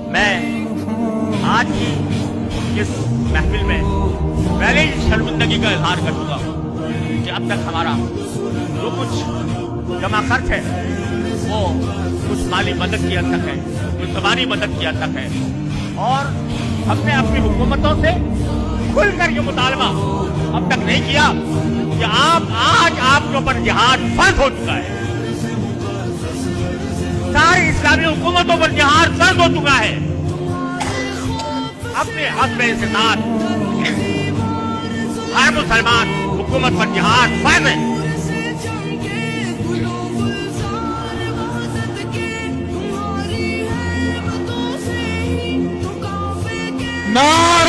मैं आज की इस महफिल में पहले ही शर्मिंदगी का इजहार कर चुका हूँ कि अब तक हमारा जो कुछ जमा खर्च है वो कुछ माली मदद की हद तक है, कुछ ज़बानी मदद की हद तक है, और हमने अपनी हुकूमतों से खुल कर ये मुतालबा अब तक नहीं किया कि आज आपके ऊपर जिहाद फर्ज हो चुका है। सारी इस्लामी हुकूमतों पर जिहाद फर्ज हो चुका है। अपने हक में इस्तेमाल हर मुसलमान हुकूमत पर जिहाद फर्ज है। नारे